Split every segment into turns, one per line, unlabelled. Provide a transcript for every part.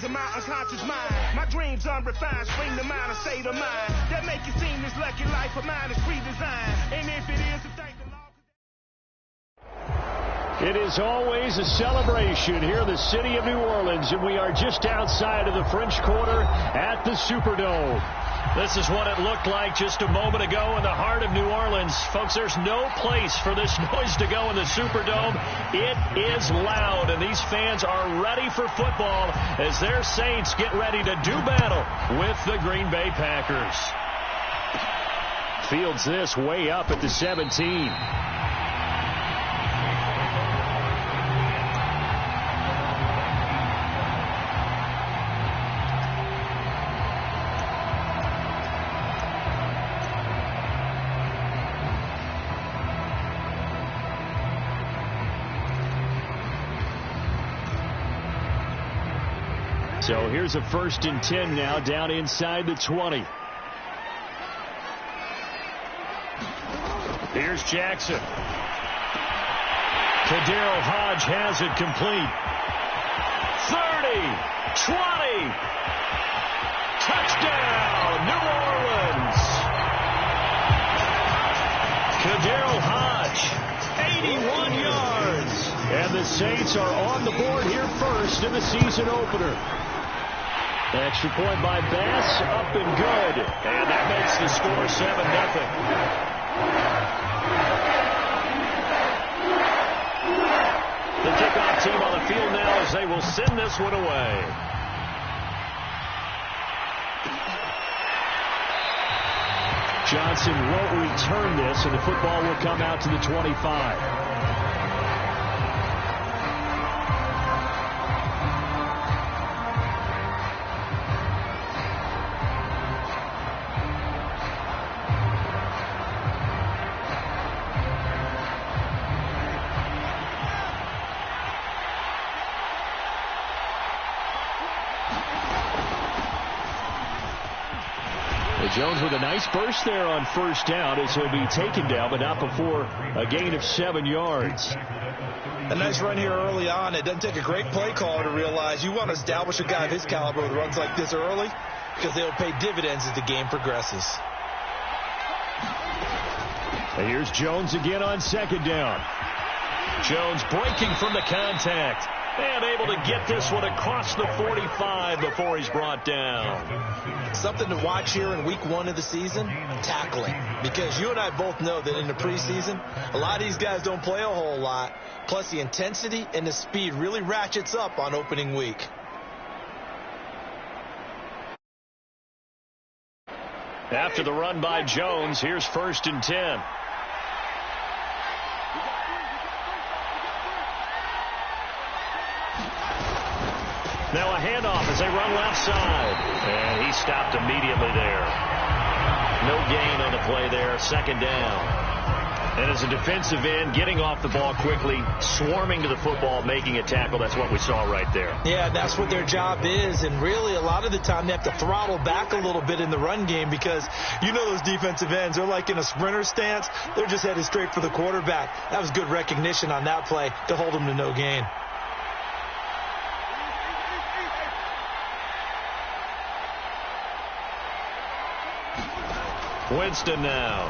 of my unconscious mind. My dreams unrefined, spring to mind, a state of mind that make it seem this lucky life of mine is pre-designed. And if it is, to thank the Lord.
It is always a celebration here in the city of New Orleans, and we are just outside of the French Quarter at the Superdome. This is what it looked like just a moment ago in the heart of New Orleans. Folks, there's no place for this noise to go in the Superdome. It is loud, and these fans are ready for football as their Saints get ready to do battle with the Green Bay Packers. Fields this way up at the 17. So here's a 1st and 10 now down inside the 20. Here's Jackson. Kadarius Hodge has it complete. 30, 20. Touchdown, New Orleans. Kadarius Hodge, 81 yards. And the Saints are on the board here first in the season opener. Extra point by Bass, up and good. And that makes the score 7-0. The kickoff team on the field now as they will send this one away. Johnson won't return this, and the football will come out to the 25. Jones with a nice burst there on 1st down as he'll be taken down, but not before a gain of 7 yards.
A nice run here early on. It doesn't take a great play caller to realize you want to establish a guy of his caliber with runs like this early because they'll pay dividends as the game progresses.
And here's Jones again on 2nd down. Jones breaking from the contact and able to get this one across the 45 before he's brought down.
Something to watch here in week 1 of the season, tackling. Because you and I both know that in the preseason, a lot of these guys don't play a whole lot. Plus the intensity and the speed really ratchets up on opening week.
After the run by Jones, here's 1st and 10. Now a handoff as they run left side. And he stopped immediately there. No gain on the play there. 2nd down. And as a defensive end, getting off the ball quickly, swarming to the football, making a tackle. That's what we saw right there.
Yeah, that's what their job is. And really, a lot of the time, they have to throttle back a little bit in the run game because you know those defensive ends, they're like in a sprinter stance. They're just headed straight for the quarterback. That was good recognition on that play to hold them to no gain.
Winston now.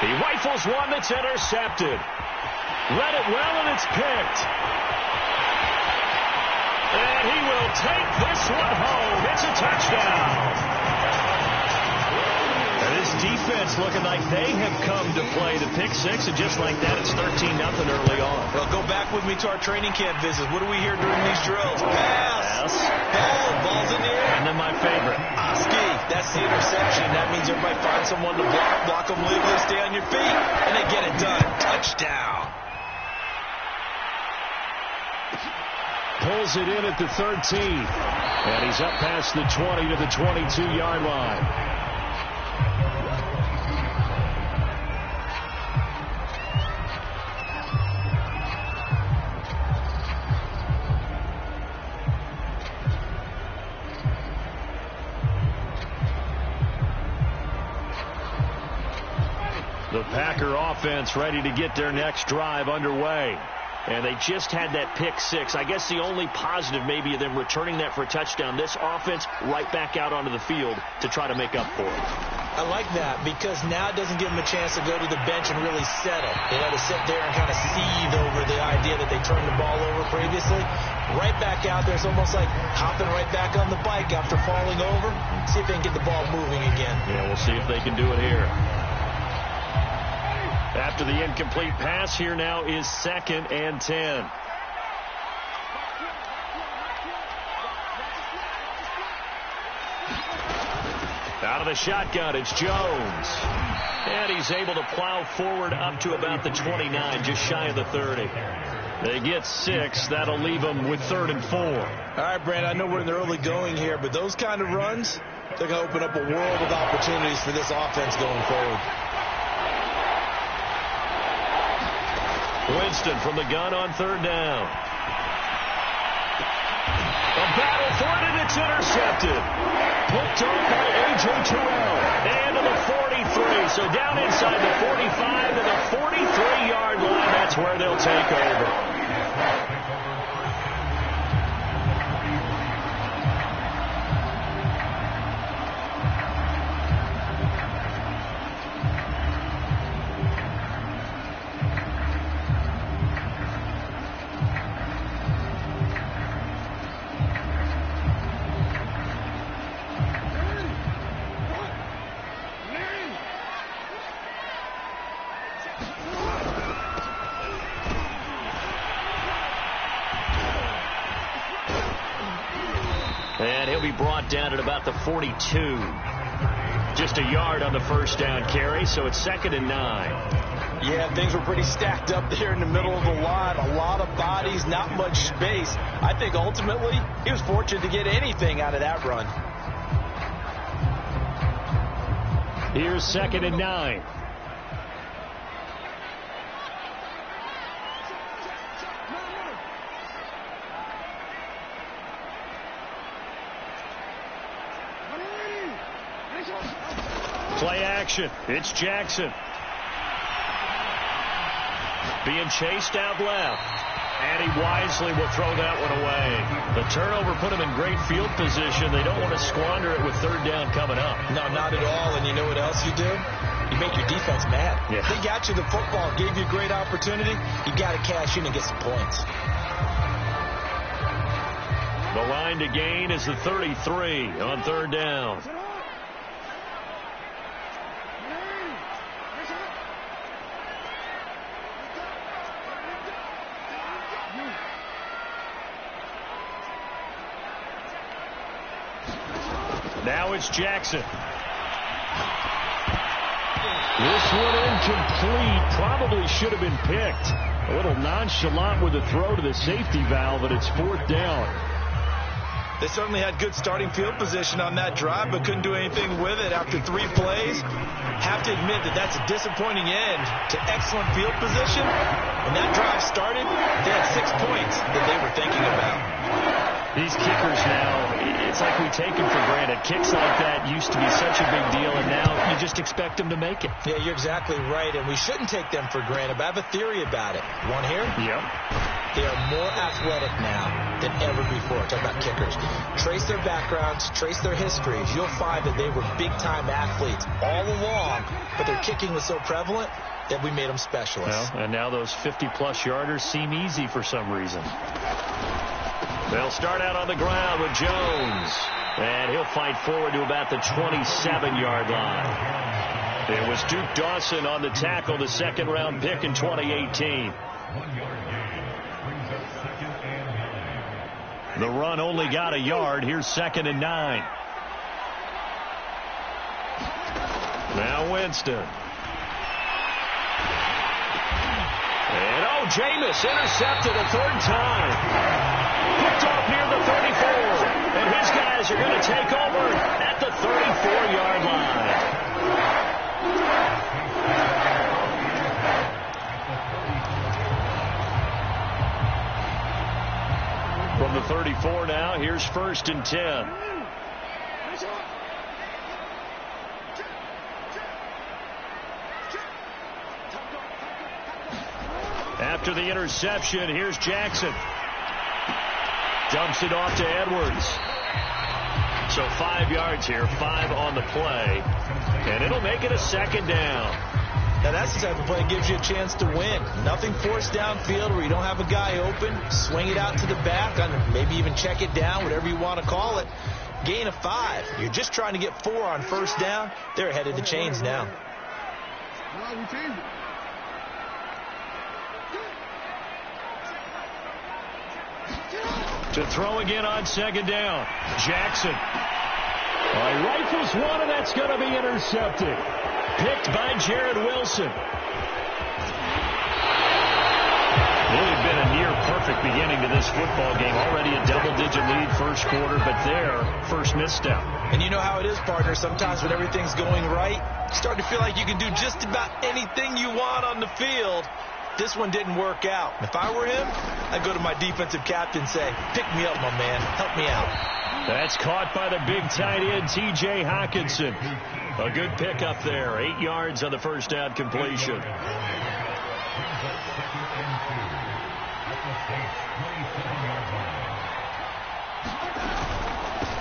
He rifles one that's intercepted. Read it well, and it's picked. And he will take this one home. It's a touchdown. And his defense looking like they have come to play the pick six, and just like that, it's 13-0 early on.
Well, go back with me to our training camp visits. What do we hear during these drills? Pass. Ball's in the air.
And then my favorite.
Oski. That's the interception. That means everybody find someone to block them legally, stay on your feet, and they get it done. Touchdown.
Pulls it in at the 13. And he's up past the 20 to the 22-yard line. The Packer offense ready to get their next drive underway. And they just had that pick six. I guess the only positive maybe of them returning that for a touchdown. This offense right back out onto the field to try to make up for it.
I like that because now it doesn't give them a chance to go to the bench and really settle. They had to sit there and kind of seethe over the idea that they turned the ball over previously. Right back out there. It's almost like hopping right back on the bike after falling over. See if they can get the ball moving again.
Yeah, we'll see if they can do it here. After the incomplete pass, here now is 2nd and 10. Out of the shotgun, it's Jones. And he's able to plow forward up to about the 29, just shy of the 30. They get 6. That'll leave them with 3rd and 4.
All right, Brandon, I know we're in the early going here, but those kind of runs, they're going to open up a world of opportunities for this offense going forward.
Winston from the gun on 3rd down. A battle for it, and it's intercepted. Picked off by A.J. Terrell. And to the 43. So down inside the 45 to the 43-yard line. That's where they'll take over. And he'll be brought down at about the 42. Just a yard on the first down carry, so it's 2nd and 9.
Yeah, things were pretty stacked up there in the middle of the line. A lot of bodies, not much space. I think ultimately he was fortunate to get anything out of that run.
Here's 2nd and 9. Play action. It's Jackson. Being chased out left. And he wisely will throw that one away. The turnover put him in great field position. They don't want to squander it with 3rd down coming up.
No, not at all. And you know what else you do? You make your defense mad.
Yeah.
They got you the football, gave you a great opportunity. You got to cash in and get some points.
The line to gain is the 33 on 3rd down. Now it's Jackson. This one incomplete. Probably should have been picked. A little nonchalant with the throw to the safety valve, and it's 4th down.
They certainly had good starting field position on that drive, but couldn't do anything with it after 3 plays. Have to admit that that's a disappointing end to excellent field position. When that drive started, they had 6 points that they were thinking about.
These kickers now, it's like we take them for granted. Kicks like that used to be such a big deal, and now you just expect them to make it.
Yeah, you're exactly right, and we shouldn't take them for granted, but I have a theory about it. Want to hear?
Yep.
They are more athletic now than ever before. Talk about kickers. Trace their backgrounds, trace their histories. You'll find that they were big-time athletes all along, but their kicking was so prevalent that we made them specialists.
Well, and now those 50-plus yarders seem easy for some reason. They'll start out on the ground with Jones. And he'll fight forward to about the 27-yard line. It was Duke Dawson on the tackle, the 2nd-round pick in 2018. The run only got a yard. Here's 2nd and 9. Now Winston. And Jameis intercepted a 3rd time. Picked off near the 34. And his guys are going to take over at the 34-yard line. From the 34 now, here's 1st and 10. After the interception, here's Jackson. Dumps it off to Edwards. So 5 yards here, 5 on the play. And it'll make it a second down.
Now that's the type of play that gives you a chance to win. Nothing forced downfield where you don't have a guy open. Swing it out to the back, maybe even check it down, whatever you want to call it. Gain of 5. You're just trying to get 4 on first down. They're ahead of the chains now.
To throw again on second down. Jackson. He rifles one, and that's going to be intercepted. Picked by Jared Wilson. Really been a near-perfect beginning to this football game. Already a double-digit lead first quarter, but their first misstep.
And you know how it is, partner. Sometimes when everything's going right, you start to feel like you can do just about anything you want on the field. This one didn't work out. If I were him, I'd go to my defensive captain and say, pick me up, my man. Help me out.
That's caught by the big tight end, T.J. Hockenson. A good pickup there. 8 yards on the first down completion.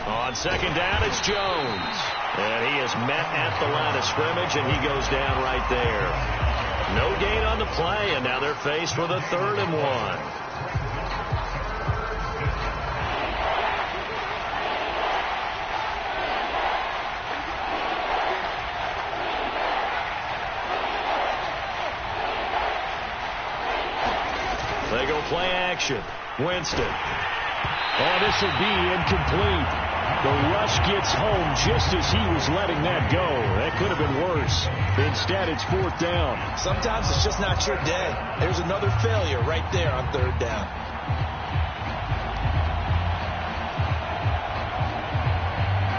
On second down, it's Jones. And he is met at the line of scrimmage, and he goes down right there. No gain on the play, and now they're faced with a 3rd and 1. They go play action. Winston. Oh, this will be incomplete. The rush gets home just as he was letting that go. That could have been worse. Instead, it's 4th down.
Sometimes it's just not your day. There's another failure right there on 3rd down.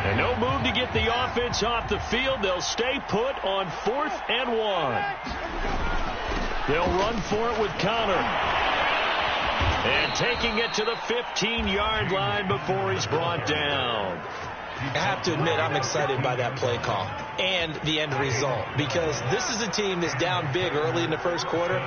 And no move to get the offense off the field. They'll stay put on 4th and 1. They'll run for it with Connor. And taking it to the 15-yard line before he's brought down.
I have to admit, I'm excited by that play call and the end result, because this is a team that's down big early in the first quarter,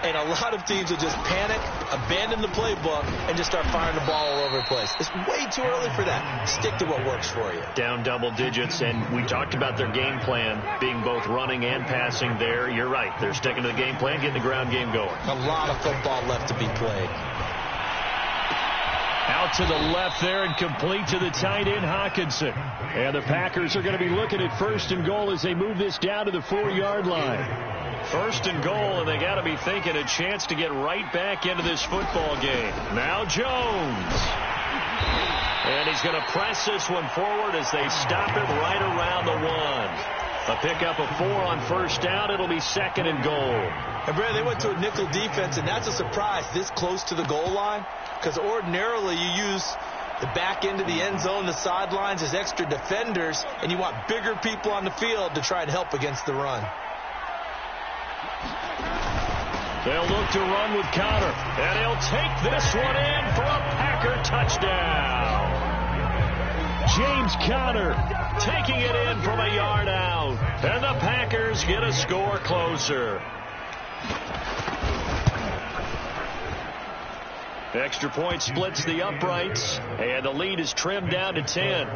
and a lot of teams will just panic, abandon the playbook, and just start firing the ball all over the place. It's way too early for that. Stick to what works for you.
Down double digits, and we talked about their game plan being both running and passing there. You're right. They're sticking to the game plan, getting the ground game going.
A lot of football left to be played.
Out to the left there and complete to the tight end, Hockenson. And the Packers are going to be looking at 1st and goal as they move this down to the 4-yard line. 1st and goal, and they got to be thinking a chance to get right back into this football game. Now Jones. And he's going to press this one forward as they stop it right around the 1. A pickup of 4 on first down. It'll be 2nd and goal.
And Brad, they went to a nickel defense, and that's a surprise this close to the goal line, because ordinarily you use the back end of the end zone, the sidelines as extra defenders, and you want bigger people on the field to try and help against the run.
They'll look to run with Connor, and he'll take this one in for a Packer touchdown. James Conner taking it in from a yard out, and the Packers get a score closer. Extra point splits the uprights, and the lead is trimmed down to 10.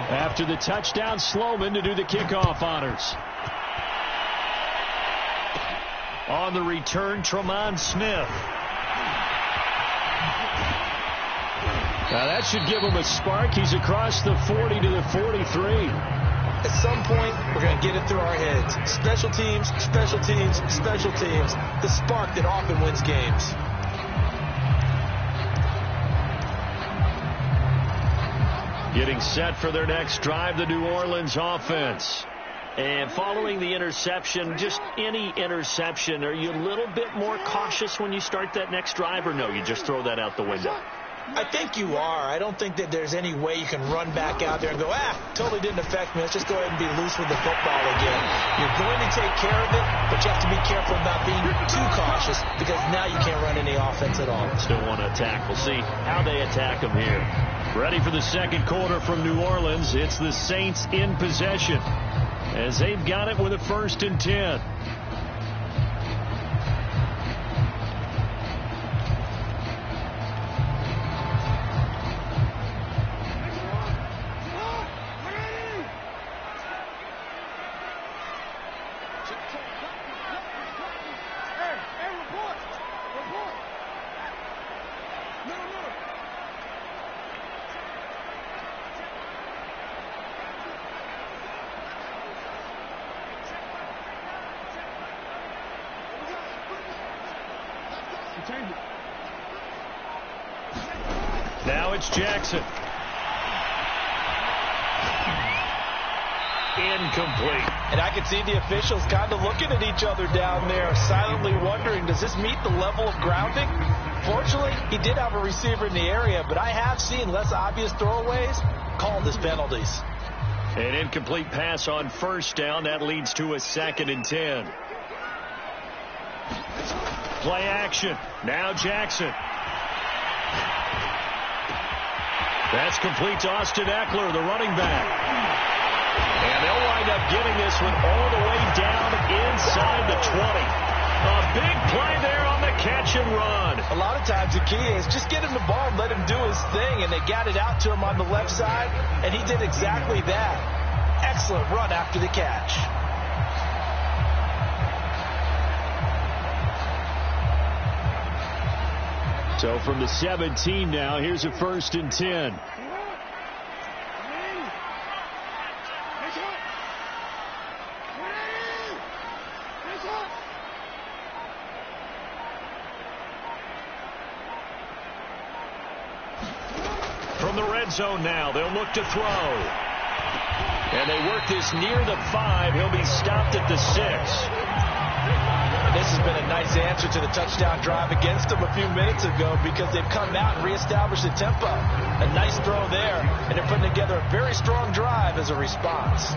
After the touchdown, Sloman to do the kickoff honors. On the return, Tremont Smith. Now that should give him a spark. He's across the 40 to the 43.
At some point, we're going to get it through our heads. Special teams, special teams, special teams. The spark that often wins games.
Getting set for their next drive, the New Orleans offense. And following the interception, just any interception, are you a little bit more cautious when you start that next drive, or no, you just throw that out the window?
I think you are. I don't think that there's any way you can run back out there and go, totally didn't affect me. Let's just go ahead and be loose with the football again. You're going to take care of it, but you have to be careful about being too cautious because now you can't run any offense at all.
Still want to attack. We'll see how they attack them here. Ready for the second quarter from New Orleans. It's the Saints in possession as they've got it with a 1st and 10. Now it's Jackson. Incomplete.
And I can see the officials kind of looking at each other down there, silently wondering, does this meet the level of grounding? Fortunately, he did have a receiver in the area, but I have seen less obvious throwaways called as penalties.
An incomplete pass on 1st down. That leads to a 2nd and 10. Play action. Now Jackson. That's complete to Austin Eckler, the running back. And they'll wind up getting this one all the way down inside the 20. A big play there on the catch and run.
A lot of times the key is just get him the ball and let him do his thing, and they got it out to him on the left side, and he did exactly that. Excellent run after the catch.
So from the 17 now, here's a 1st and 10. From the red zone now, they'll look to throw. And they work this near the 5. He'll be stopped at the 6.
This has been a nice answer to the touchdown drive against them a few minutes ago because they've come out and reestablished the tempo. A nice throw there, and they're putting together a very strong drive as a response.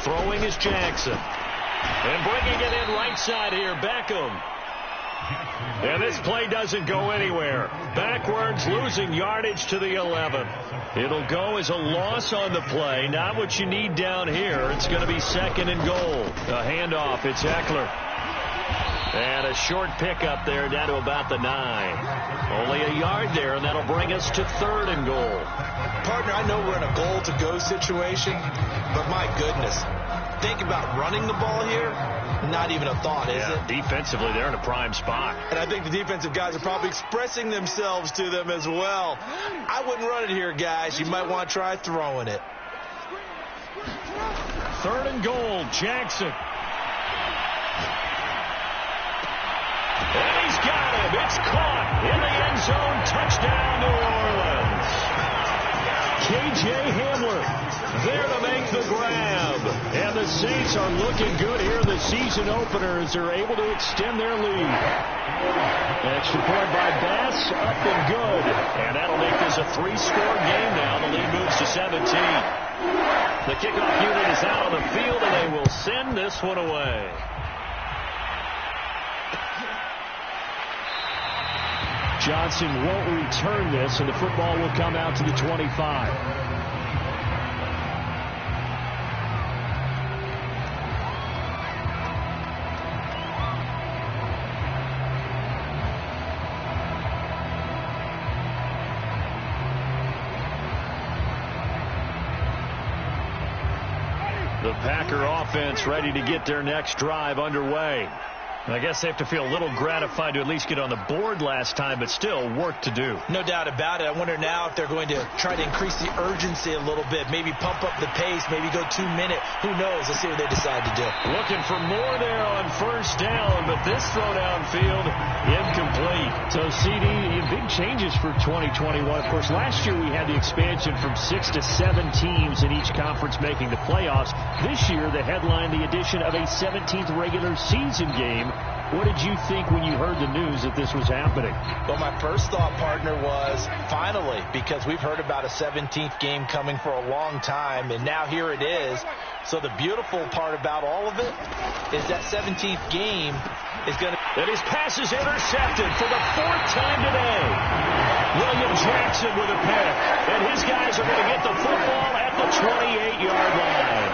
Throwing is Jackson. And bringing it in right side here, Beckham. And this play doesn't go anywhere. Backwards, losing yardage to the 11. It'll go as a loss on the play. Not what you need down here. It's going to be 2nd and goal. A handoff. It's Eckler. And a short pickup there down to about the 9. Only a yard there, and that'll bring us to 3rd and goal.
Partner, I know we're in a goal-to-go situation, but my goodness. Think about running the ball here. Not even a thought, is it?
Defensively, they're in a prime spot.
And I think the defensive guys are probably expressing themselves to them as well. I wouldn't run it here, guys. You might want to try throwing it.
3rd and goal, Jackson. And he's got him. It's caught in the end zone. Touchdown, New Orleans. K.J. Hamler there to make the grab. And the Saints are looking good here in the season opener as they're able to extend their lead. Extra point by Bass, up and good. And that'll make this a 3-score game now. The lead moves to 17. The kickoff unit is out on the field, and they will send this one away. Johnson won't return this, and the football will come out to the 25. The Packer offense ready to get their next drive underway. I guess they have to feel a little gratified to at least get on the board last time, but still work to do.
No doubt about it. I wonder now if they're going to try to increase the urgency a little bit, maybe pump up the pace, maybe go 2 minute. Who knows? Let's see what they decide to do.
Looking for more there on first down, but this throw downfield incomplete. So, CD, big changes for 2021. Of course, last year we had the expansion from 6 to 7 teams in each conference making the playoffs. This year, the headline, the addition of a 17th regular season game. What did you think when you heard the news that this was happening?
Well, my first thought, partner, was finally, because we've heard about a 17th game coming for a long time, and now here it is. So the beautiful part about all of it is that 17th game is going to...
And his pass is intercepted for the 4th time today. William Jackson with a pick, and his guys are going to get the football at the 28-yard line.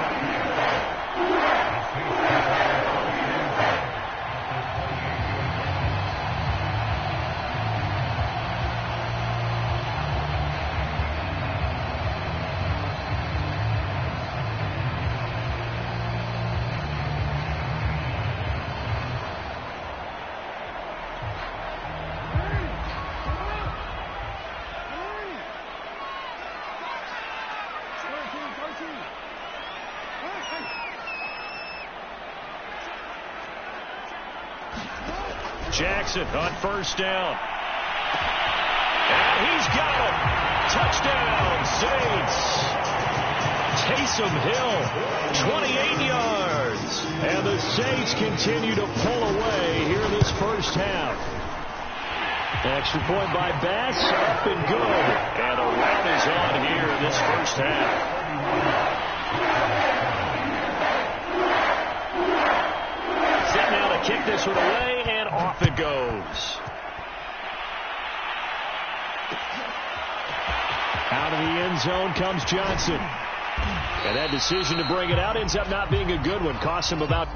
Jackson on first down. And he's got him. Touchdown, Saints. Taysom Hill, 28 yards. And the Saints continue to pull away here in this first half. Extra point by Bass, up and good. And a rout is on here in this first half. Set now to kick this one away, and off it goes. Out of the end zone comes Johnson. And that decision to bring it out ends up not being a good one. Costs him about...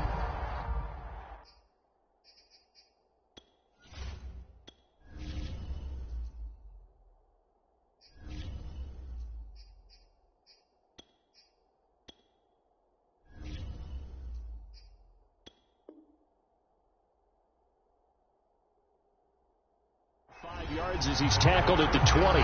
yards as he's tackled at the 20.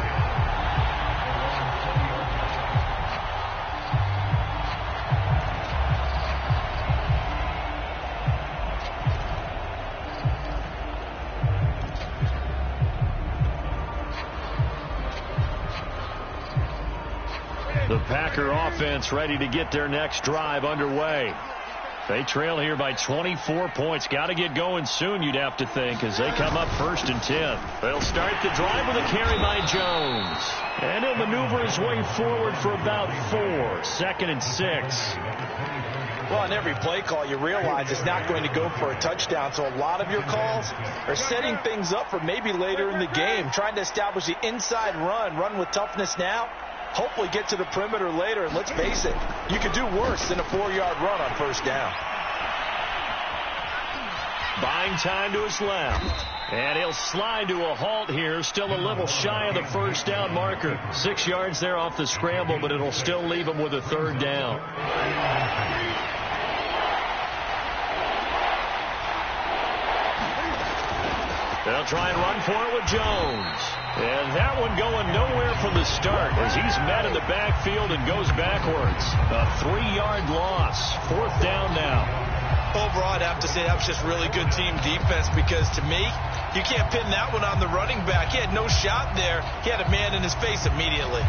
The Packer offense ready to get their next drive underway. They trail here by 24 points. Got to get going soon, you'd have to think, as they come up 1st and 10. They'll start the drive with a carry by Jones. And he'll maneuver his way forward for about 4. 2nd and 6.
Well, on every play call, you realize it's not going to go for a touchdown. So a lot of your calls are setting things up for maybe later in the game, trying to establish the inside run with toughness now. Hopefully get to the perimeter later, and let's face it, you could do worse than a 4-yard run on first down.
Buying time to his left. And he'll slide to a halt here, still a little shy of the first down marker. 6 yards there off the scramble, but it'll still leave him with a 3rd down. They'll try and run for it with Jones. And that one going nowhere from the start as he's met in the backfield and goes backwards. A 3-yard loss. 4th down now.
Overall, I'd have to say that was just really good team defense because, to me, you can't pin that one on the running back. He had no shot there. He had a man in his face immediately.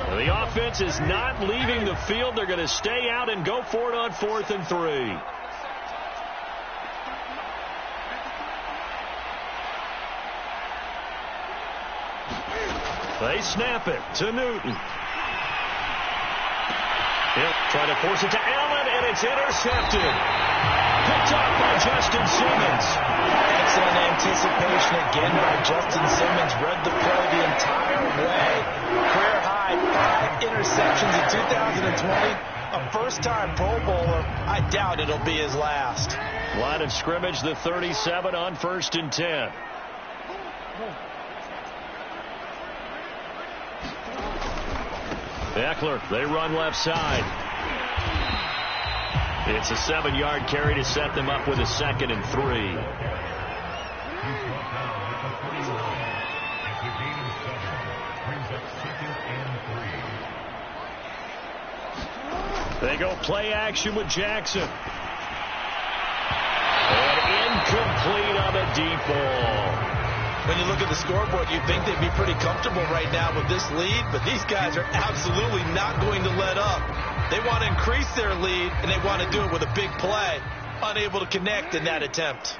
Well, the offense is not leaving the field. They're going to stay out and go for it on 4th and 3. They snap it to Newton. He'll try to force it to Allen, and it's intercepted. Picked up by Justin Simmons.
Excellent anticipation again by Justin Simmons. Read the play the entire way. Career high 5 interceptions in 2020. A first-time Pro Bowler. I doubt it'll be his last.
Line of scrimmage, the 37 on 1st and 10. Eckler, they run left side. It's a 7-yard carry to set them up with a 2nd and 3. They go play action with Jackson. And incomplete on a deep ball.
When you look at the scoreboard, you'd think they'd be pretty comfortable right now with this lead, but these guys are absolutely not going to let up. They want to increase their lead, and they want to do it with a big play. Unable to connect in that attempt.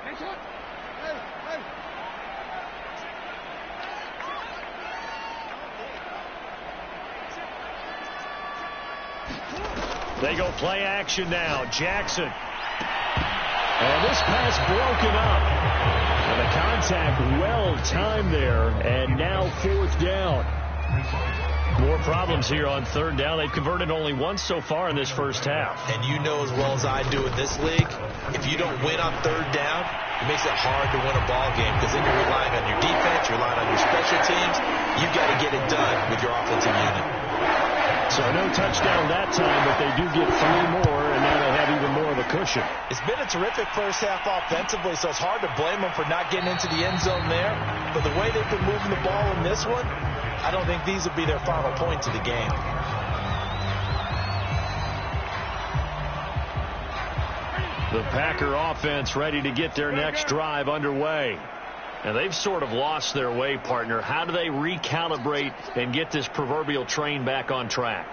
They go play action now. Jackson. And this pass broken up. And the contact well timed there. And now 4th down. More problems here on 3rd down. They've converted only once so far in this first half.
And you know as well as I do in this league, if you don't win on 3rd down, it makes it hard to win a ball game because then you're relying on your defense, you're relying on your special teams. You've got to get it done with your offensive unit.
So no touchdown that time, but they do get 3 more, and now they'll have even more of a cushion.
It's been a terrific first half offensively, so it's hard to blame them for not getting into the end zone there. But the way they've been moving the ball in this one, I don't think these will be their final points of the game.
The Packer offense ready to get their next drive underway. And they've sort of lost their way, partner. How do they recalibrate and get this proverbial train back on track?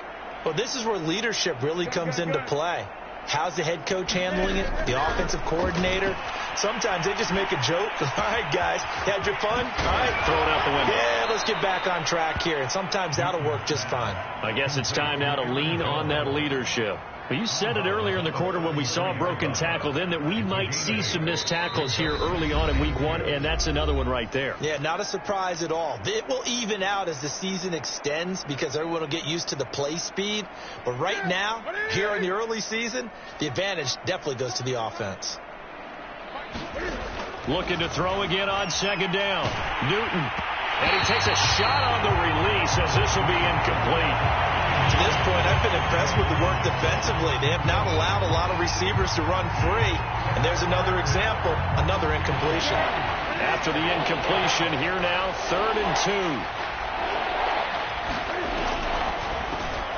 Well, this is where leadership really comes into play. How's the head coach handling it? The offensive coordinator? Sometimes they just make a joke. All right, guys, had your fun? All right,
throw it out the window.
Yeah, let's get back on track here. And sometimes that'll work just fine.
I guess it's time now to lean on that leadership. But you said it earlier in the quarter when we saw a broken tackle then that we might see some missed tackles here early on in week 1, and that's another one right there.
Yeah, not a surprise at all. It will even out as the season extends because everyone will get used to the play speed. But right now, here in the early season, the advantage definitely goes to the offense.
Looking to throw again on 2nd down. Newton. And he takes a shot on the release as this will be incomplete.
To this point, I've been impressed with the work defensively. They have not allowed a lot of receivers to run free. And there's another example, another incompletion.
After the incompletion, here now, 3rd and 2.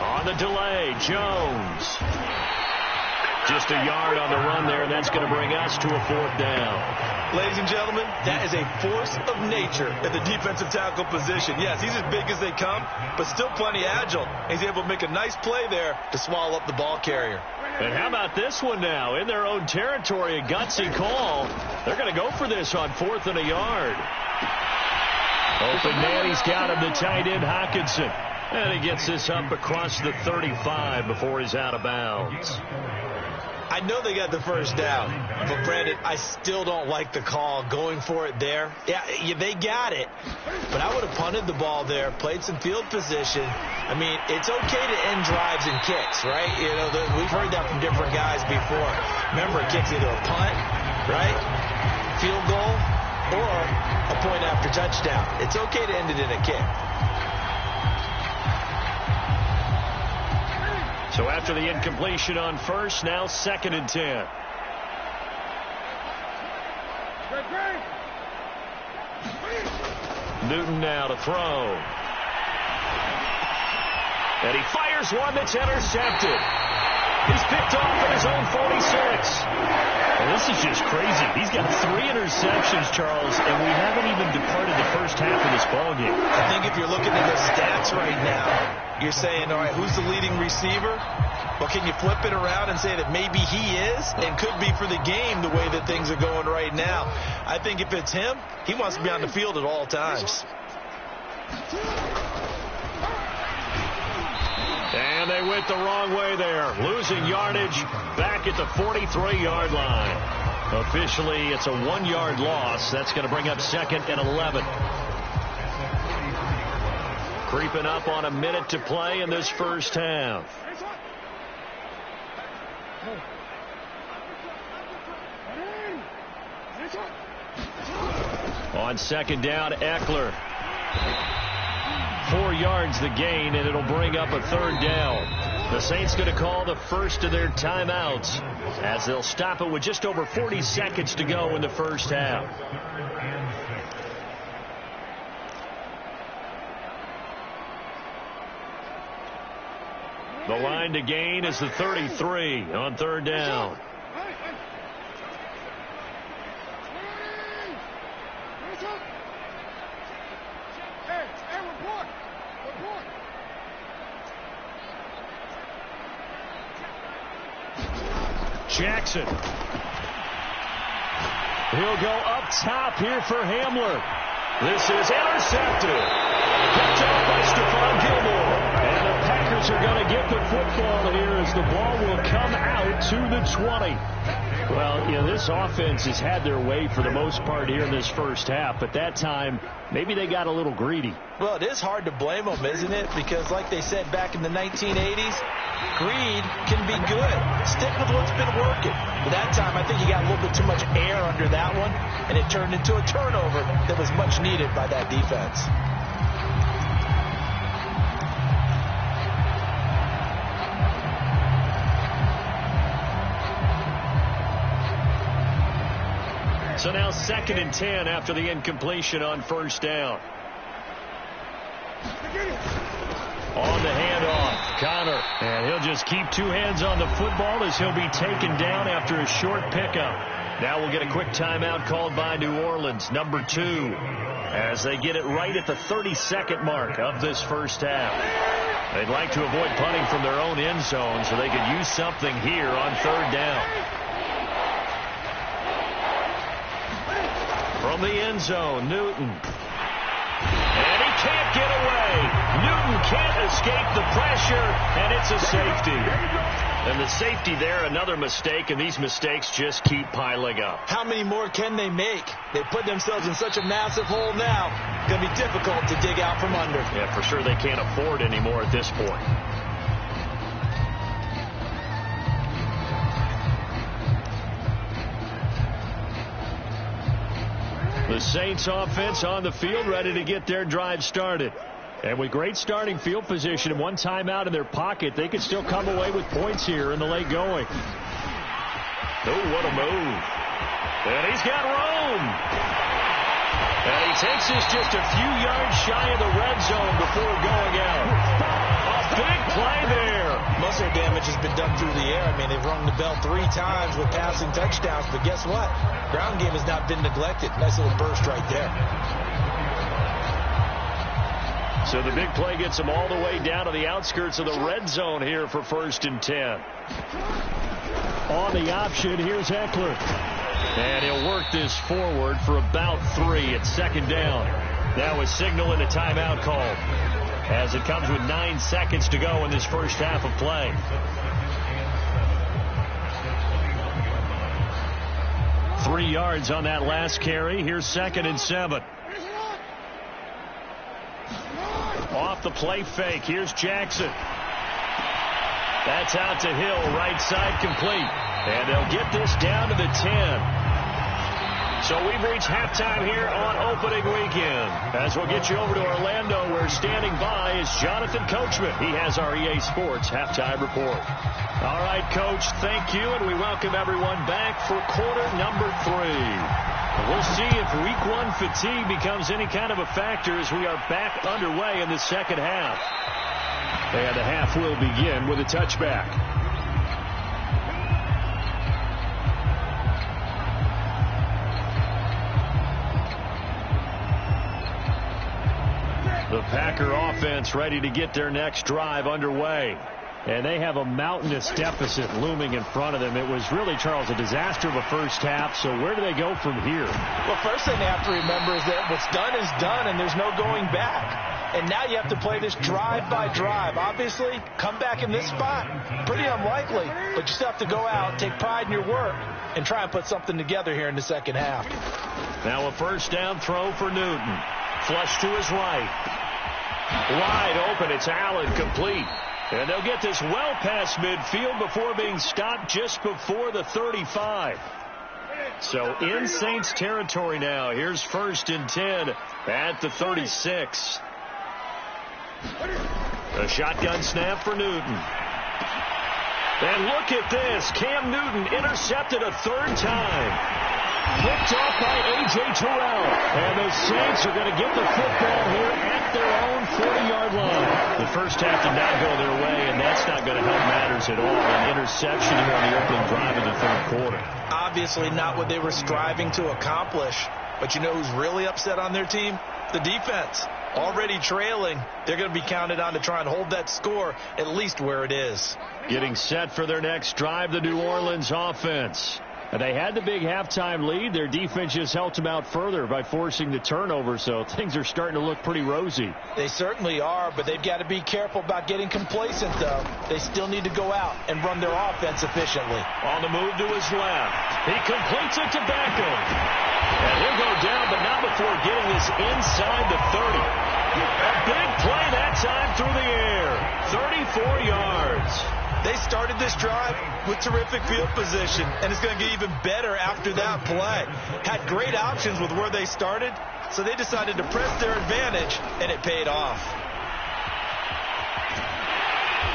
On the delay, Jones. Just a yard on the run there, and that's going to bring us to a 4th down.
Ladies and gentlemen, that is a force of nature at the defensive tackle position. Yes, he's as big as they come, but still plenty agile. He's able to make a nice play there to swallow up the ball carrier.
And how about this one now? In their own territory, a gutsy call. They're going to go for this on 4th and a yard. Open man, he's got him, the tight end, Hockenson. And he gets this up across the 35 before he's out of bounds.
I know they got the first down, but Brandon, I still don't like the call going for it there. Yeah, they got it, but I would have punted the ball there, played some field position. I mean, it's okay to end drives and kicks, right? You know, we've heard that from different guys before. Remember, a kick's either a punt, right, field goal, or a point after touchdown. It's okay to end it in a kick.
So after the incompletion on 1st, now 2nd and 10. Newton now to throw. And he fires one that's intercepted. He's picked off at his own 46. And this is just crazy. He's got 3 interceptions, Charles, and we haven't even departed the first half of this ballgame.
I think if you're looking at the stats right now, you're saying, all right, who's the leading receiver? Well, can you flip it around and say that maybe he is and could be for the game the way that things are going right now? I think if it's him, he wants to be on the field at all times.
And they went the wrong way there. Losing yardage back at the 43-yard line. Officially, it's a 1-yard loss. That's going to bring up 2nd and 11. Creeping up on a minute to play in this first half. On 2nd down, Eckler. 4 yards the gain, and it'll bring up a 3rd down. The Saints going to call the first of their timeouts as they'll stop it with just over 40 seconds to go in the first half. The line to gain is the 33 on third down. Jackson. He'll go up top here for Hamler. This is intercepted. Picked up by Stephon Gilmore. And the Packers are going to get the football here as the ball will come out to the 20. Well, you know, this offense has had their way for the most part here in this first half, but that time, maybe they got a little greedy.
Well, it is hard to blame them, isn't it? Because like they said back in the 1980s, greed can be good. Stick with what's been working. But that time, I think you got a little bit too much air under that one, and it turned into a turnover that was much needed by that defense.
So now 2nd and 10 after the incompletion on first down. On the handoff, Connor. And he'll just keep two hands on the football as he'll be taken down after a short pickup. Now we'll get a quick timeout called by New Orleans, number 2, as they get it right at the 32nd mark of this first half. They'd like to avoid punting from their own end zone so they could use something here on third down. From the end zone, Newton. And he can't get away. Newton can't escape the pressure, and it's a safety. And the safety there, another mistake, and these mistakes just keep piling up.
How many more can they make? They put themselves in such a massive hole now. It's going to be difficult to dig out from under.
Yeah, for sure they can't afford anymore at this point. The Saints offense on the field ready to get their drive started. And with great starting field position and one timeout in their pocket, they could still come away with points here in the late going. Oh, what a move. And he's got room. And he takes this just a few yards shy of the red zone before going out. A big play there.
Most of their damage has been done through the air. I mean, they've rung the bell 3 times with passing touchdowns, but guess what? Ground game has not been neglected. Nice little burst right there.
So the big play gets them all the way down to the outskirts of the red zone here for 1st and 10. On the option, here's Eckler. And he'll work this forward for about 3 at 2nd down. Now a signal and a timeout called as it comes with 9 seconds to go in this first half of play. Three yards on that last carry. Here's 2nd and 7. Off the play fake. Here's Jackson. That's out to Hill. Right side complete. And they'll get this down to the 10. So we've reached halftime here on opening weekend. As we'll get you over to Orlando, where standing by is Jonathan Coachman. He has our EA Sports halftime report. All right, Coach, thank you, and we welcome everyone back for quarter number 3. We'll see if week 1 fatigue becomes any kind of a factor as we are back underway in the second half. And the half will begin with a touchback. The Packer offense ready to get their next drive underway. And they have a mountainous deficit looming in front of them. It was really, Charles, a disaster of a first half. So where do they go from here?
Well, first thing they have to remember is that what's done is done, and there's no going back. And now you have to play this drive by drive. Obviously, come back in this spot, pretty unlikely. But you still have to go out, take pride in your work, and try and put something together here in the second half.
Now a first down throw for Newton. Flush to his right. Wide open. It's Allen, complete. And they'll get this well past midfield before being stopped just before the 35. So in Saints territory now. Here's 1st and 10 at the 36. A shotgun snap for Newton. And look at this. Cam Newton intercepted a third time. Picked off by A.J. Terrell. And the Saints are going to get the football here at their own 40-yard line. The first half did not go their way, and that's not going to help matters at all. An interception here on the opening drive of the third quarter.
Obviously not what they were striving to accomplish. But you know who's really upset on their team? The defense. Already trailing. They're going to be counted on to try and hold that score at least where it is.
Getting set for their next drive, the New Orleans offense. They had the big halftime lead. Their defense just helped them out further by forcing the turnover, so things are starting to look pretty rosy.
They certainly are, but they've got to be careful about getting complacent, though. They still need to go out and run their offense efficiently.
On the move to his left. He completes it to Beckham. And he'll go down, but not before getting this inside the 30. A big play that time through the air. 34 yards.
They started this drive with terrific field position, and it's going to get even better after that play. Had great options with where they started, so they decided to press their advantage, and it paid off.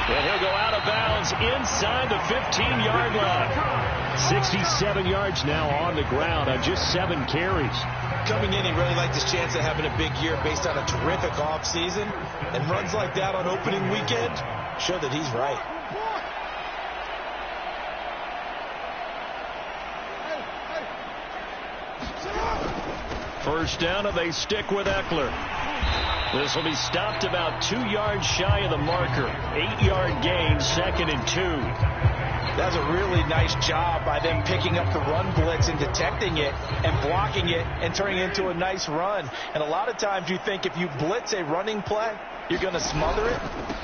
And he'll go out of bounds inside the 15-yard line. 67 yards now on the ground on just 7 carries.
Coming in, he really liked his chance of having a big year based on a terrific offseason, and runs like that on opening weekend show that he's right.
First down, and they stick with Eckler. This will be stopped about 2 yards shy of the marker. 8-yard gain, 2nd and 2.
That's a really nice job by them picking up the run blitz and detecting it and blocking it and turning it into a nice run. And a lot of times you think if you blitz a running play, you're going to smother it.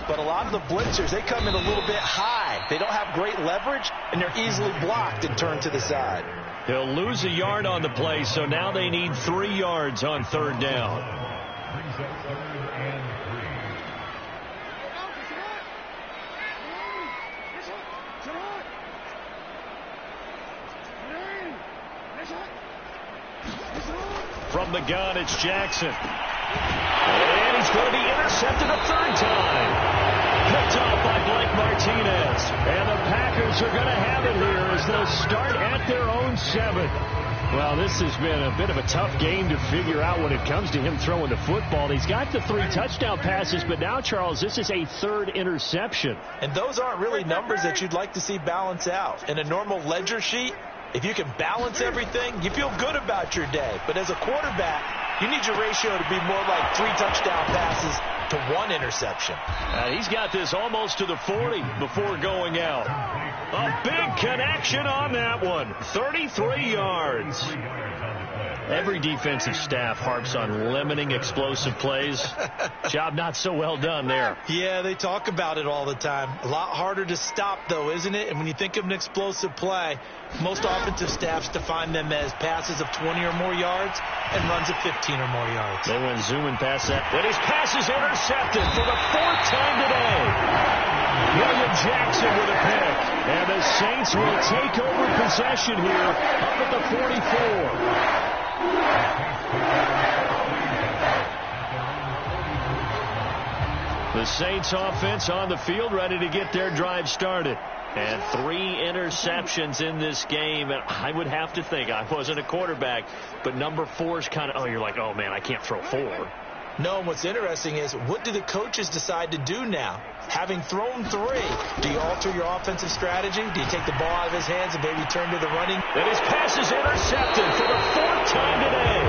But a lot of the blitzers, they come in a little bit high. They don't have great leverage, and they're easily blocked and turned to the side.
He'll lose a yard on the play, so now they need 3 yards on third down. From the gun, it's Jackson. And he's going to be intercepted a third time. Picked off by Blake Martinez. And the Packers are going to have it here as they'll start at their own 7. Well, this has been a bit of a tough game to figure out when it comes to him throwing the football. He's got the 3 touchdown passes, but now, Charles, this is a 3rd interception.
And those aren't really numbers that you'd like to see balance out. In a normal ledger sheet, if you can balance everything, you feel good about your day. But as a quarterback, you need your ratio to be more like 3 touchdown passes to 1 interception.
He's got this almost to the 40 before going out. A big connection on that one. 33 yards. Every defensive staff harps on limiting explosive plays. Job not so well done there.
Yeah, they talk about it all the time. A lot harder to stop, though, isn't it? And when you think of an explosive play, most offensive staffs define them as passes of 20 or more yards and runs of 15 or more yards.
They went zooming past that. And his pass is intercepted for the 4th time today. William Jackson with a pick. And the Saints will take over possession here up at the 44. The Saints offense on the field, ready to get their drive started. And 3 interceptions in this game. And I would have to think, I wasn't a quarterback, but number 4 is kind of, you're like, oh, man, I can't throw 4.
No, and what's interesting is, what do the coaches decide to do now? Having thrown 3, do you alter your offensive strategy? Do you take the ball out of his hands and maybe turn to the running?
And his pass is intercepted for the 4th time today.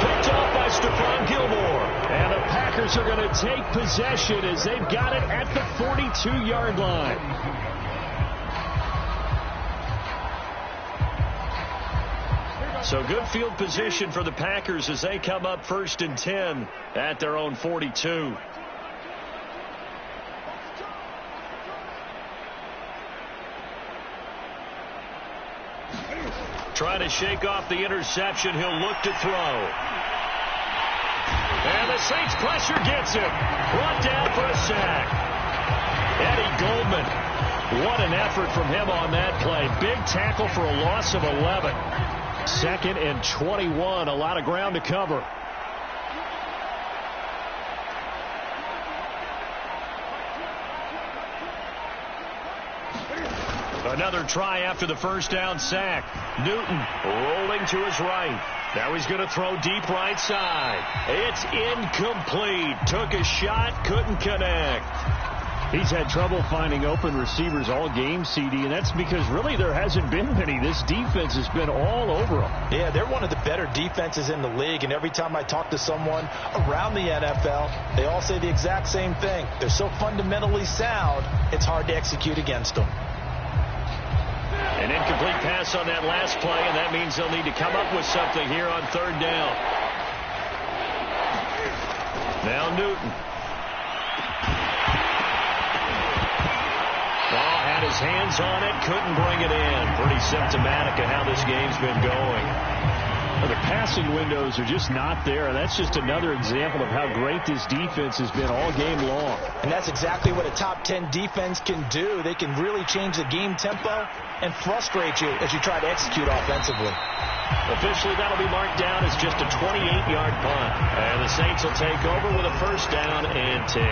Picked off by Stephon Gilmore. And the Packers are going to take possession as they've got it at the 42-yard line. So good field position for the Packers as they come up 1st and 10 at their own 42. Trying to shake off the interception. He'll look to throw. And the Saints pressure gets him. Brought down for a sack. Eddie Goldman. What an effort from him on that play. Big tackle for a loss of 11. 2nd and 21. A lot of ground to cover. Another try after the first down sack. Newton rolling to his right. Now he's going to throw deep right side. It's incomplete. Took a shot, couldn't connect. He's had trouble finding open receivers all game, CD, and that's because really there hasn't been many. This defense has been all over them.
Yeah, they're one of the better defenses in the league, and every time I talk to someone around the NFL, they all say the exact same thing. They're so fundamentally sound, it's hard to execute against them.
An incomplete pass on that last play, and that means they'll need to come up with something here on third down. Now Newton. Ball had his hands on it, couldn't bring it in. Pretty symptomatic of how this game's been going. Well, the passing windows are just not there, and that's just another example of how great this defense has been all game long.
And that's exactly what a top 10 defense can do. They can really change the game tempo and frustrate you as you try to execute offensively.
Officially, that'll be marked down as just a 28-yard punt. And the Saints will take over with a first down and 10.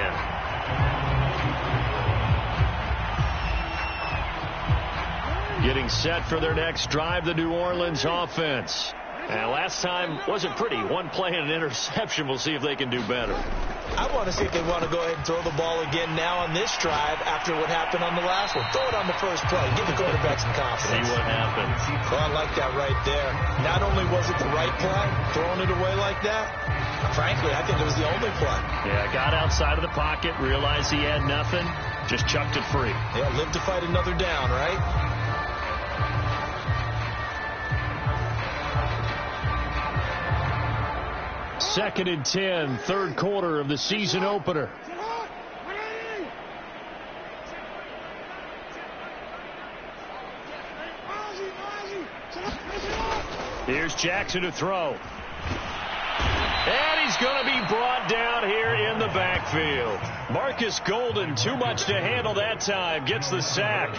Getting set for their next drive, the New Orleans offense. And last time wasn't pretty. One play and an interception. We'll see if they can do better.
I want to see if they want to go ahead and throw the ball again now on this drive after what happened on the last one. Throw it on the first play. Give the quarterback some confidence.
See what happens.
Well, I like that right there. Not only was it the right play, throwing it away like that, frankly, I think it was the only play.
Yeah, got outside of the pocket, realized he had nothing, just chucked it free.
Yeah, live to fight another down, right?
Second and 10, third quarter of the season opener. Here's Jackson to throw. And he's going to be brought down here in the backfield. Marcus Golden, too much to handle that time, gets the sack.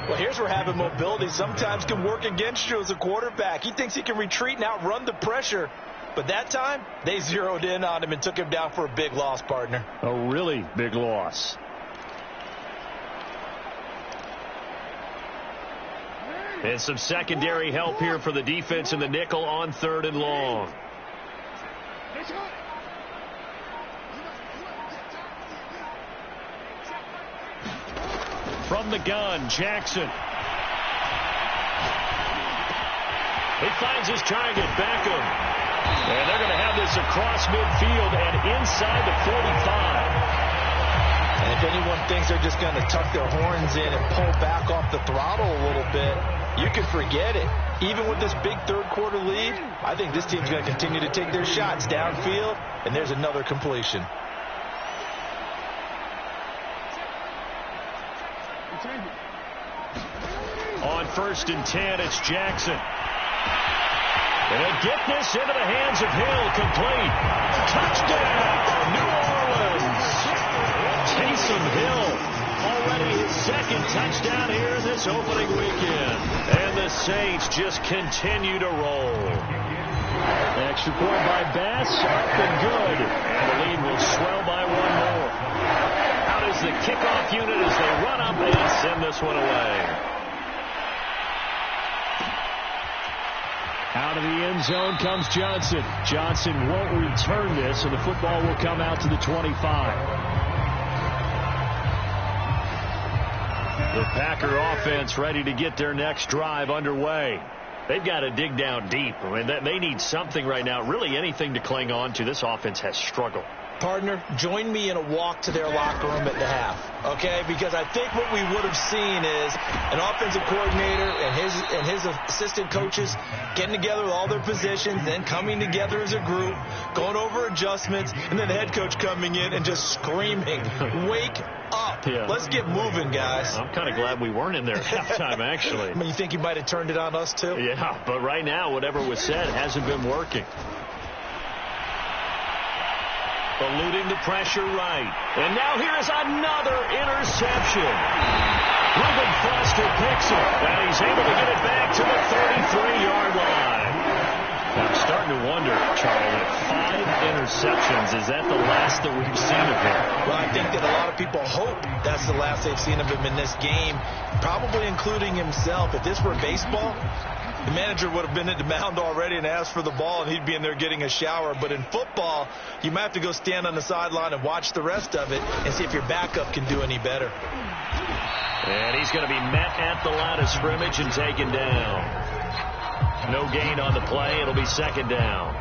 Well, here's where having mobility sometimes can work against you as a quarterback. He thinks he can retreat and outrun the pressure. But that time, they zeroed in on him and took him down for a big loss, partner.
A really big loss. And some secondary help here for the defense in the nickel on third and long. From the gun, Jackson. He finds his target, Beckham. And they're going to have this across midfield and inside the 45.
And if anyone thinks they're just going to tuck their horns in and pull back off the throttle a little bit, you can forget it. Even with this big third quarter lead, I think this team's going to continue to take their shots downfield, and there's another completion.
On first and 10, it's Jackson. And get this into the hands of Hill, complete. Touchdown, New Orleans. Taysom Hill, already his second touchdown here in this opening weekend. And the Saints just continue to roll. Extra point by Bass, up and good. And the lead will swell by one more. Out is the kickoff unit as they run up and send this one away. Out of the end zone comes Johnson. Johnson won't return this, and the football will come out to the 25. The Packer offense ready to get their next drive underway. They've got to dig down deep. I mean, they need something right now, really anything to cling on to. This offense has struggled.
Partner, join me in a walk to their locker room at the half, okay? Because I think what we would have seen is an offensive coordinator and his assistant coaches getting together with all their positions, then coming together as a group, going over adjustments, and then the head coach coming in and just screaming, "Wake up. Yeah. Let's get moving, guys."
I'm kind of glad we weren't in there at halftime, actually.
I mean, you think he might have turned it on us, too?
Yeah, but right now, whatever was said hasn't been working. Eluding the pressure right. And now here is another interception. Reuben Foster picks it. And he's able to get it back to the 33-yard line. Now starting starting to wonder, Charlie, 5 interceptions. Is that the last that we've seen of him?
Well, I think that a lot of people hope that's the last they've seen of him in this game, probably including himself. If this were baseball, the manager would have been at the mound already and asked for the ball, and he'd be in there getting a shower. But in football, you might have to go stand on the sideline and watch the rest of it and see if your backup can do any better.
And he's going to be met at the line of scrimmage and taken down. No gain on the play. It'll be second down.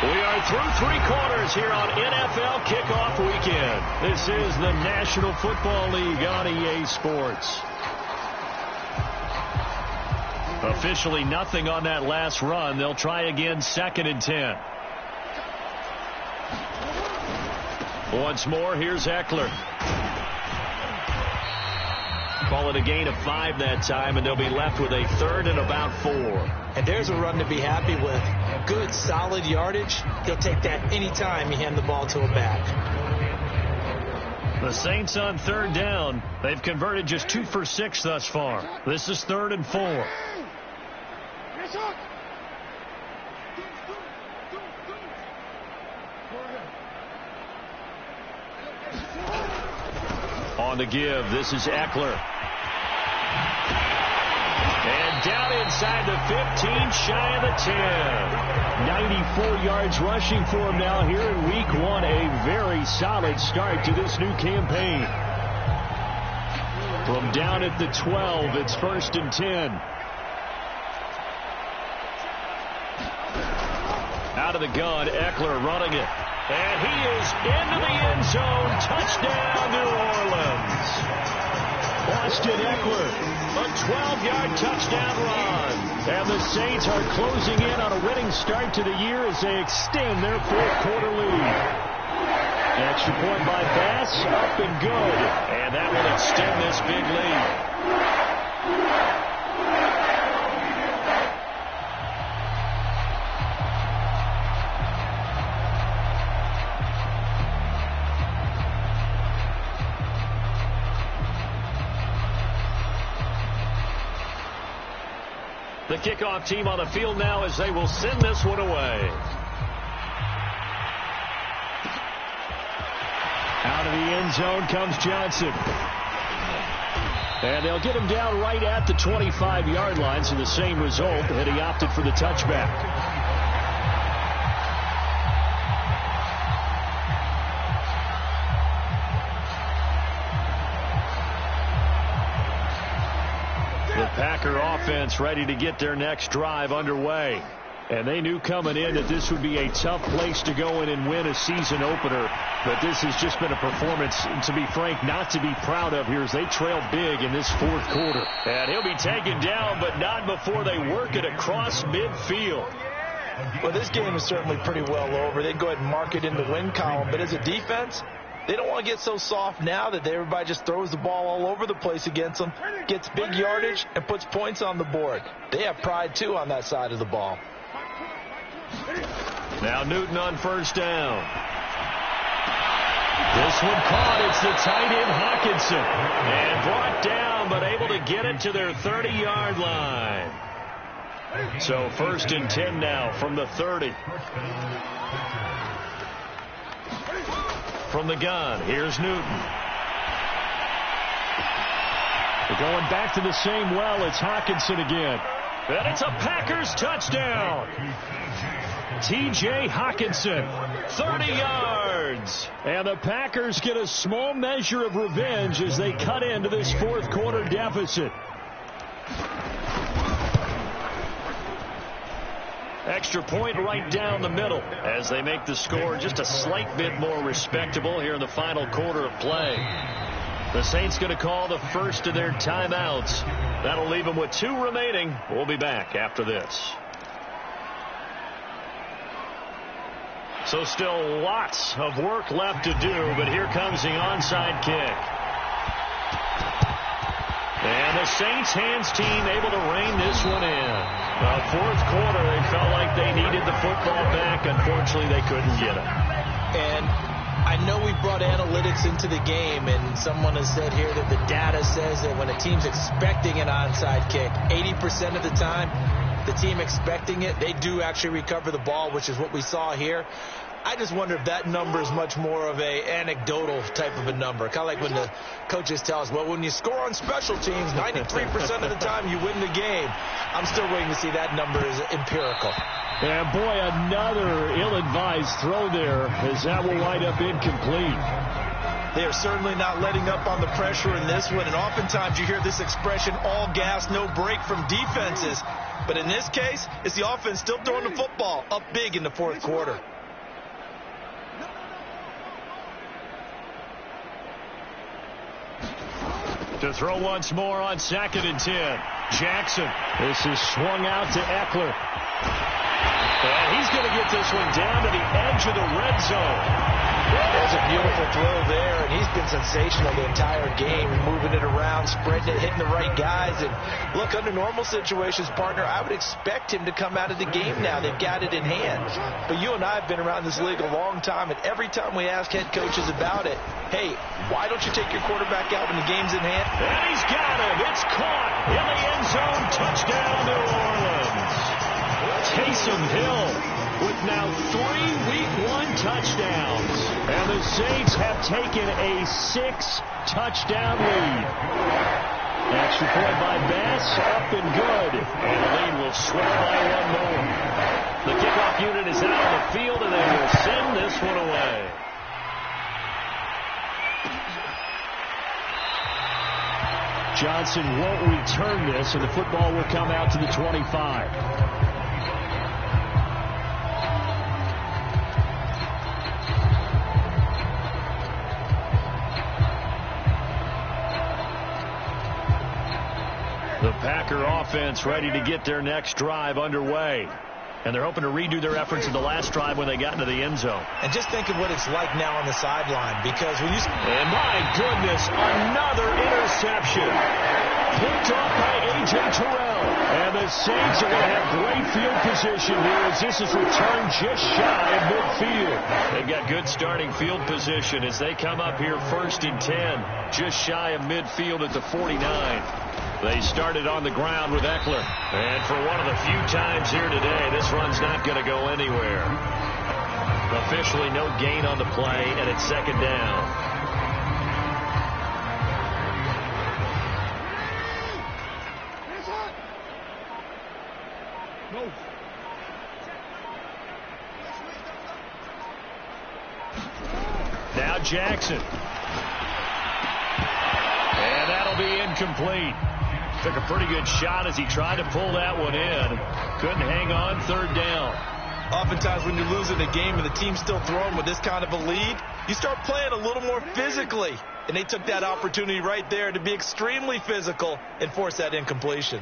We are through 3 quarters here on NFL Kickoff Weekend. This is the National Football League on EA Sports. Officially nothing on that last run. They'll try again, 2nd and 10. Once more, here's Eckler. Call it a gain of 5 that time, and they'll be left with a 3rd and about 4.
And there's a run to be happy with. Good, solid yardage. He'll take that any time you hand the ball to a back.
The Saints on 3rd down. They've converted just 2 for 6 thus far. This is 3rd and 4. On the give, this is Eckler. And down inside the 15, shy of the 10. 94 yards rushing for him now here in week 1. A very solid start to this new campaign. From down at the 12, it's 1st and 10. Out of the gun, Eckler running it. And he is into the end zone. Touchdown, New Orleans. Austin Eckler, a 12-yard touchdown run. And the Saints are closing in on a winning start to the year as they extend their 4th quarter lead. Extra point by Bass, up and good. And that will extend this big lead. The kickoff team on the field now as they will send this one away. Out of the end zone comes Johnson. And they'll get him down right at the 25-yard line, so the same result, and he opted for the touchback. Packer offense ready to get their next drive underway. And they knew coming in that this would be a tough place to go in and win a season opener. But this has just been a performance, to be frank, not to be proud of here as they trail big in this 4th quarter. And he'll be taken down, but not before they work it across midfield.
Well, this game is certainly pretty well over. They'd go ahead and mark it in the win column. But as a defense, they don't want to get so soft now that everybody just throws the ball all over the place against them, gets big yardage, and puts points on the board. They have pride, too, on that side of the ball.
Now Newton on 1st down. This one caught. It's the tight end Hawkinson. And brought down, but able to get it to their 30-yard line. So 1st and 10 now from the 30. From the gun, here's Newton. They're going back to the same well. It's Hawkinson again. And it's a Packers touchdown. T.J. Hawkinson, 30 yards. And the Packers get a small measure of revenge as they cut into this 4th quarter deficit. Extra point right down the middle as they make the score just a slight bit more respectable here in the final quarter of play. The Saints going to call the first of their timeouts. That'll leave them with 2 remaining. We'll be back after this. So still lots of work left to do, but here comes the onside kick. And the Saints hands team able to rein this one in. 4th quarter, it felt like they needed the football back. Unfortunately, they couldn't get it.
And I know we brought analytics into the game, and someone has said here that the data says that when a team's expecting an onside kick, 80% of the time, the team expecting it, they do actually recover the ball, which is what we saw here. I just wonder if that number is much more of a anecdotal type of a number. Kind of like when the coaches tell us, well, when you score on special teams, 93% of the time you win the game. I'm still waiting to see that number is empirical.
And, boy, another ill-advised throw there as that will wind up incomplete.
They are certainly not letting up on the pressure in this one, and oftentimes you hear this expression, all gas, no break from defenses. But in this case, it's the offense still throwing the football up big in the fourth quarter.
To throw once more on 2nd and 10. Jackson. This is swung out to Eckler. And he's going to get this one down to the edge of the red zone.
There's a beautiful throw there, and he's been sensational the entire game, moving it around, spreading it, hitting the right guys. And look, under normal situations, partner, I would expect him to come out of the game now. They've got it in hand. But you and I have been around this league a long time, and every time we ask head coaches about it, hey, why don't you take your quarterback out when the game's in hand?
And he's got him. It's caught in the end zone. Touchdown, New Orleans. Taysom Hill with now 3 Week 1 touchdowns. And the Saints have taken a 6-touchdown lead. Extra point by Bass, up and good. And the lead will swell by 1 more. The kickoff unit is out on the field, and they will send this one away. Johnson won't return this, and the football will come out to the 25. The Packer offense ready to get their next drive underway. And they're hoping to redo their efforts in the last drive when they got into the end zone.
And just think of what it's like now on the sideline, because when you...
And my goodness, another interception. Picked off by A.J. Terrell. And the Saints are going to have great field position here as this is returned just shy of midfield. They've got good starting field position as they come up here 1st and 10. Just shy of midfield at the 49. They started on the ground with Eckler. And for one of the few times here today, this run's not going to go anywhere. Officially no gain on the play, and it's 2nd down. Now Jackson. And that'll be incomplete. Took a pretty good shot as he tried to pull that one in. Couldn't hang on, 3rd down.
Oftentimes when you're losing a game and the team's still throwing with this kind of a lead, you start playing a little more physically. And they took that opportunity right there to be extremely physical and force that incompletion.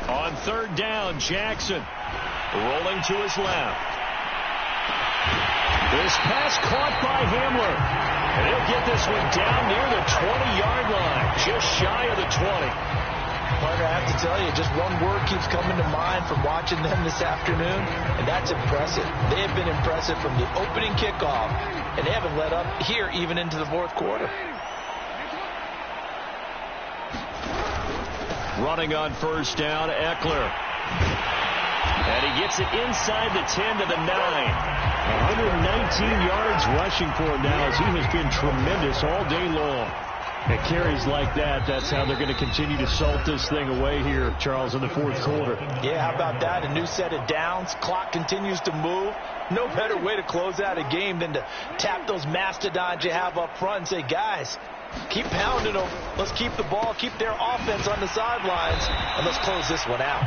On 3rd down, Jackson rolling to his left. This pass caught by Hamler. And he'll get this one down near the 20-yard line, just shy of the 20.
Partner, I have to tell you, just one word keeps coming to mind from watching them this afternoon, and that's impressive. They have been impressive from the opening kickoff, and they haven't let up here even into the fourth quarter.
Running on 1st down, Eckler. And he gets it inside the 10 to the 9. 119 yards rushing for him now as he has been tremendous all day long. And carries like that, that's how they're going to continue to salt this thing away here, Charles, in the fourth quarter.
Yeah, how about that? A new set of downs. Clock continues to move. No better way to close out a game than to tap those mastodons you have up front and say, guys, keep pounding them. Let's keep the ball, keep their offense on the sidelines, and let's close this one out.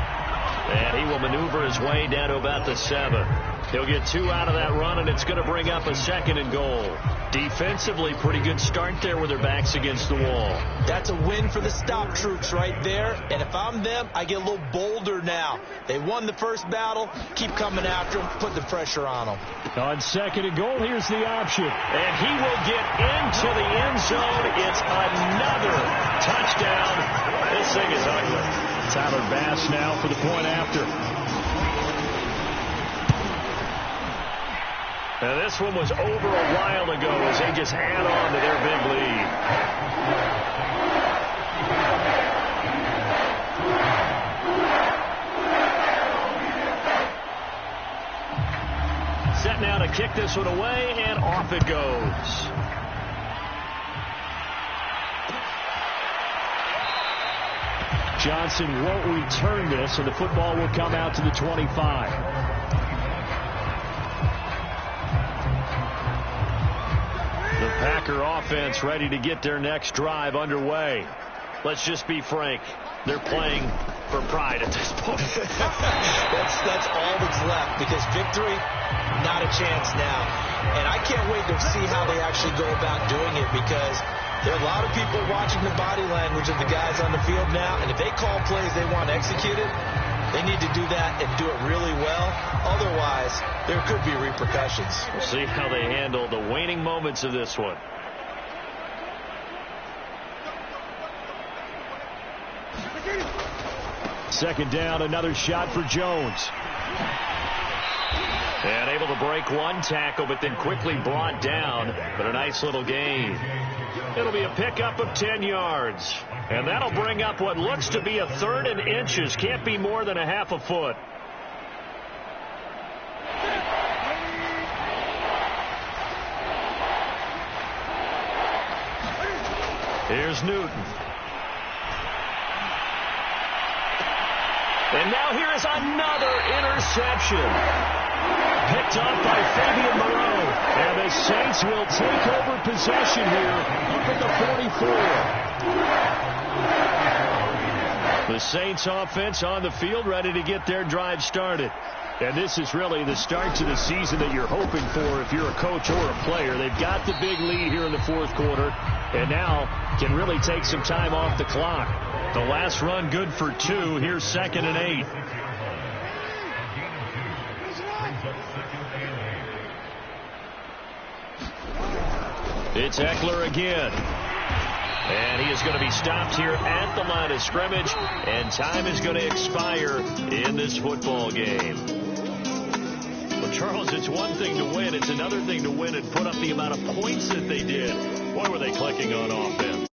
And he will maneuver his way down to about the 7. He'll get 2 out of that run, and it's going to bring up a 2nd and goal. Defensively, pretty good start there with their backs against the wall.
That's a win for the stop troops right there. And if I'm them, I get a little bolder now. They won the first battle. Keep coming after them. Put the pressure on them.
On 2nd and goal, here's the option. And he will get into the end zone. It's another touchdown. This thing is ugly. Tyler Bass now for the point after. Now this one was over a while ago as they just add on to their big lead. kick this one away, and off it goes. Johnson won't return this, and the football will come out to the 25. The Packer offense ready to get their next drive underway. Let's just be frank. They're playing for pride at this point.
that's all that's left, because victory, not a chance now. And I can't wait to see how they actually go about doing it, because there are a lot of people watching the body language of the guys on the field now, and if they call plays they want executed, they need to do that and do it really well. Otherwise, there could be repercussions.
We'll see how they handle the waning moments of this one. Second down, another shot for Jones. And able to break one tackle, but then quickly brought down. But a nice little gain. It'll be a pickup of 10 yards. And that'll bring up what looks to be a third and inches. Can't be more than a half a foot. Here's Newton. And now here is another interception. Picked up by Fabian Moreau. And the Saints will take over possession here up at the 44. The Saints offense on the field ready to get their drive started. And this is really the start to the season that you're hoping for if you're a coach or a player. They've got the big lead here in the fourth quarter and now can really take some time off the clock. The last run good for 2. Here's 2nd and 8. It's Eckler again. And he is going to be stopped here at the line of scrimmage. And time is going to expire in this football game. Well, Charles, it's one thing to win. It's another thing to win and put up the amount of points that they did. Boy, were they clicking on offense.